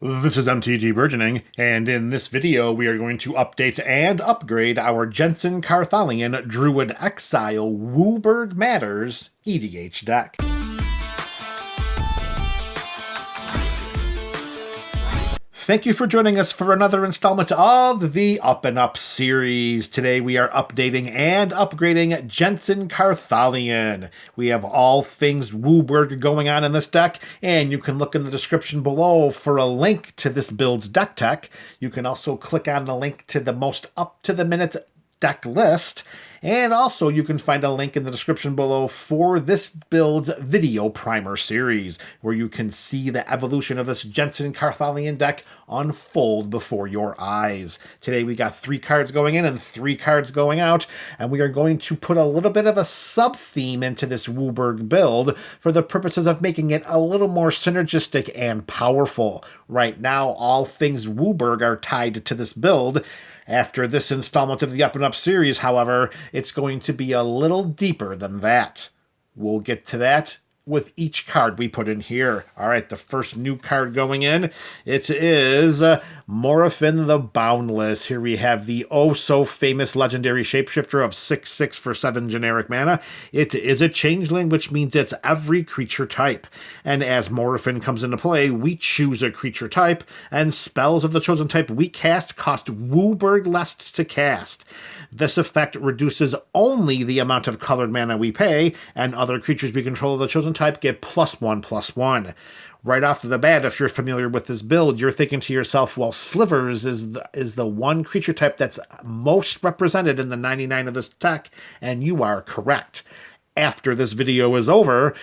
This is MTG Burgeoning, and in this video we are going to update and upgrade our Jenson Carthalion Druid Exile WUBRG EDH deck. Thank you for joining us for another installment of the Up and Up series. Today we are updating and upgrading Jenson Carthalion. We have all things WUBRG going on in this deck, and you can look in the description below for a link to this build's deck tech. You can also click on the link to the most up-to-the-minute deck list, and also you can find a link in the description below for this build's video primer series, where you can see the evolution of this Jenson Carthalion deck unfold before your eyes. Today we got 3 cards going in and 3 cards going out, and we are going to put a little bit of a sub-theme into this WUBRG build for the purposes of making it a little more synergistic and powerful. Right now, all things WUBRG are tied to this build. After this installment of the Up and Up series, however, it's going to be a little deeper than that. We'll get to that with each card we put in here. All right, the first new card going in, it is Moraphin the Boundless. Here we have the oh-so-famous legendary shapeshifter of 6/6 for 7 generic mana. It is a changeling, which means it's every creature type. And as Moraphin comes into play, we choose a creature type, and spells of the chosen type we cast cost WUBRG less to cast. This effect reduces only the amount of colored mana we pay, and other creatures we control of the chosen type get +1/+1. Right off the bat, if you're familiar with this build, you're thinking to yourself, well, Slivers is the one creature type that's most represented in the 99 of this deck, and you are correct. After this video is over,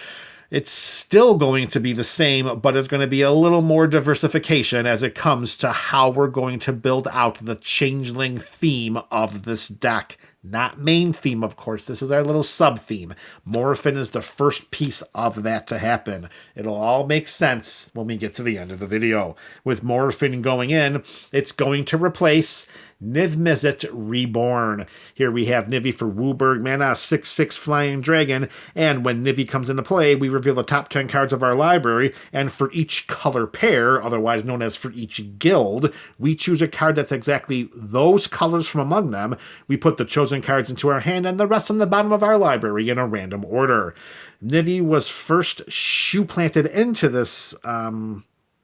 it's still going to be the same, but it's going to be a little more diversification as it comes to how we're going to build out the changeling theme of this deck. Not main theme, of course. This is our little sub-theme. Moraphin is the first piece of that to happen. It'll all make sense when we get to the end of the video. With Moraphin going in, it's going to replace Niv-Mizzet Reborn. Here we have Nivi for WUBRG mana, 6/6 flying dragon, and when Nivi comes into play, we reveal the top 10 cards of our library, and for each color pair, otherwise known as for each guild, we choose a card that's exactly those colors from among them. We put the chosen cards into our hand and the rest on the bottom of our library in a random order. Nivi was first shoe planted into this,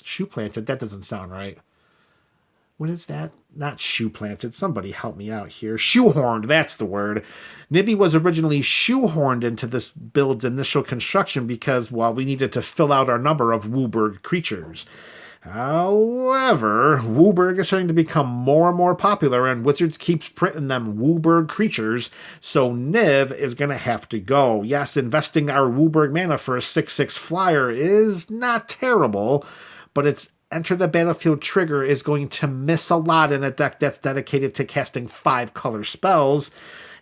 shoe planted, that doesn't sound right. What is that? Not shoe planted. Somebody help me out here. Shoehorned, that's the word. Nivi was originally shoehorned into this build's initial construction because, well, we needed to fill out our number of WUBRG creatures. However, WUBRG is starting to become more and more popular, and Wizards keeps printing them WUBRG creatures, so Niv is going to have to go. Yes, investing our WUBRG mana for a 6/6 flyer is not terrible, but its Enter the Battlefield trigger is going to miss a lot in a deck that's dedicated to casting 5-color spells,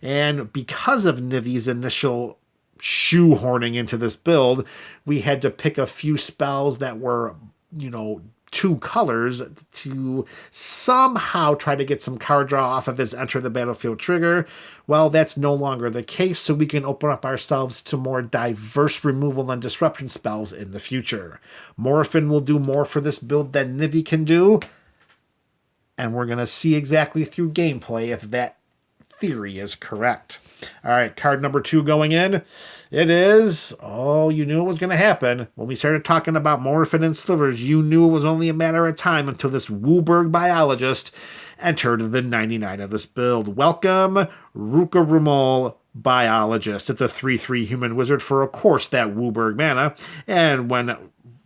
and because of Nivi's initial shoehorning into this build, we had to pick a few spells that were, 2 colors to somehow try to get some card draw off of his Enter the Battlefield trigger. Well, that's no longer the case, so we can open up ourselves to more diverse removal and disruption spells in the future. Moraphin will do more for this build than Nivi can do, and we're going to see exactly through gameplay if that theory is correct. All right, card number 2 going in. It is, you knew it was going to happen. When we started talking about Moraphin and Slivers, you knew it was only a matter of time until this WUBRG biologist entered the 99 of this build. Welcome, Ruka Biologist. It's a 3/3 human wizard for, of course, that WUBRG mana. And when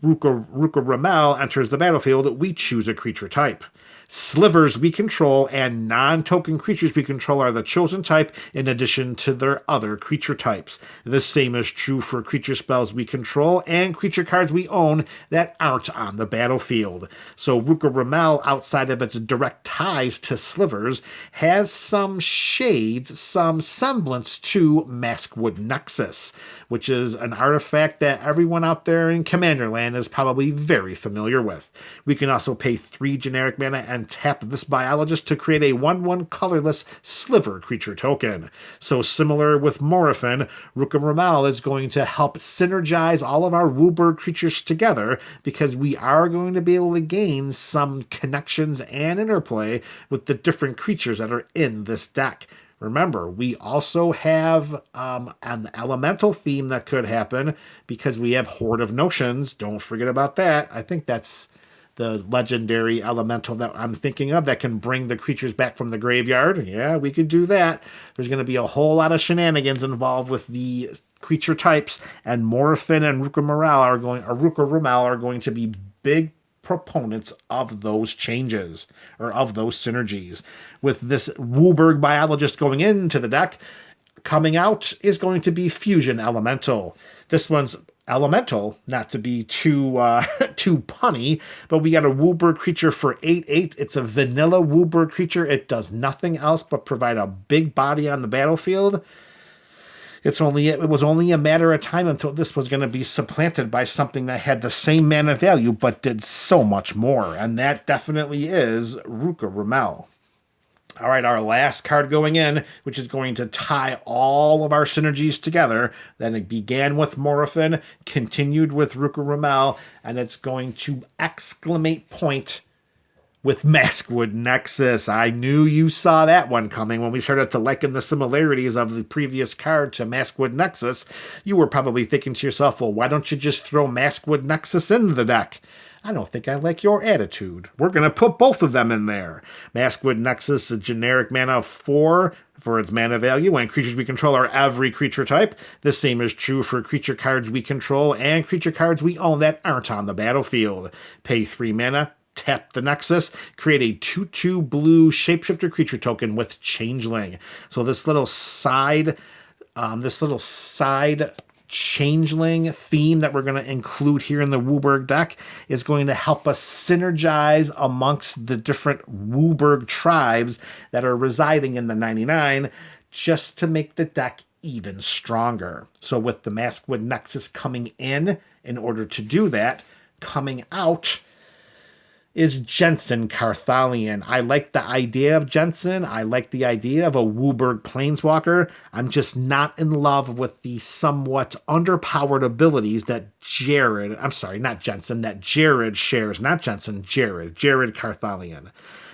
Ruka enters the battlefield, we choose a creature type. Slivers we control and non-token creatures we control are the chosen type in addition to their other creature types. The same is true for creature spells we control and creature cards we own that aren't on the battlefield. So Ruka, outside of its direct ties to Slivers, has some shades, some semblance to Maskwood Nexus. which is an artifact that everyone out there in Commander Land is probably very familiar with. We can also pay 3 generic mana and tap this Biologist to create a 1/1 colorless Sliver creature token. So similar with Morothin, Ruka Ramal is going to help synergize all of our WUBRG creatures together, because we are going to be able to gain some connections and interplay with the different creatures that are in this deck. Remember, we also have an elemental theme that could happen because we have Horde of Notions. Don't forget about that. I think that's the legendary elemental that I'm thinking of that can bring the creatures back from the graveyard. Yeah, we could do that. There's going to be a whole lot of shenanigans involved with the creature types, and Morothin and Ruka Ramal are going to be big proponents of those changes, or of those synergies. With this WUBRG Biologist going into the deck, coming out is going to be Fusion Elemental. This one's elemental, not to be too punny, but we got a WUBRG creature for 8/8. It's a vanilla WUBRG creature. It does nothing else but provide a big body on the battlefield. It was only a matter of time until this was going to be supplanted by something that had the same mana value but did so much more, and that definitely is Ruka Ramal. All right, our last card going in, which is going to tie all of our synergies together. Then it began with Morothin, continued with Ruka Ramal, and it's going to exclamate point with Maskwood Nexus. I knew you saw that one coming when we started to liken the similarities of the previous card to Maskwood Nexus. You were probably thinking to yourself, well, why don't you just throw Maskwood Nexus into the deck? I don't think I like your attitude. We're going to put both of them in there. Maskwood Nexus, a generic mana of 4 for its mana value, and creatures we control are every creature type. The same is true for creature cards we control and creature cards we own that aren't on the battlefield. Pay 3 mana, tap the Nexus, create a 2/2 blue shapeshifter creature token with Changeling. So this little side Changeling theme that we're going to include here in the WUBRG deck is going to help us synergize amongst the different WUBRG tribes that are residing in the 99, just to make the deck even stronger. So with the Maskwood Nexus coming in order to do that, coming out is Jenson Carthalion. I like the idea of Jenson. I like the idea of a WUBRG Planeswalker. I'm just not in love with the somewhat underpowered abilities that Jared shares. Not Jenson, Jared Carthalion.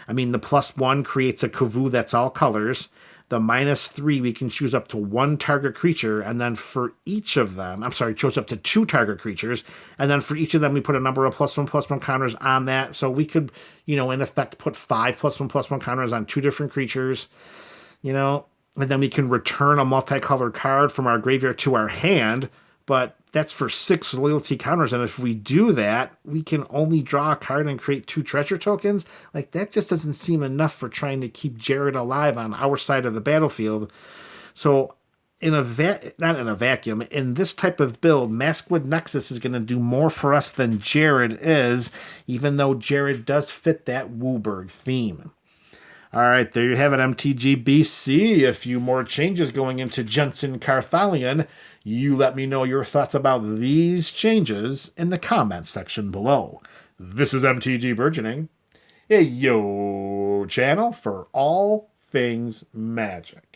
I mean, the +1 creates a Kavu that's all colors. The -3, we can choose up to 1 target creature, and then for each of them, choose up to 2 target creatures, and then for each of them, we put a number of +1/+1 counters on that. So we could, in effect, put 5 +1/+1 counters on 2 different creatures, and then we can return a multicolored card from our graveyard to our hand, but that's for 6 loyalty counters, and if we do that, we can only draw a card and create 2 treasure tokens. Like, that just doesn't seem enough for trying to keep Jared alive on our side of the battlefield. So, not in a vacuum, in this type of build, Maskwood Nexus is going to do more for us than Jared is, even though Jared does fit that WUBRG theme. All right, there you have it, MTG BC. A few more changes going into Jenson Carthalion. You let me know your thoughts about these changes in the comments section below. This is MTG Burgeoning, a channel for all things Magic.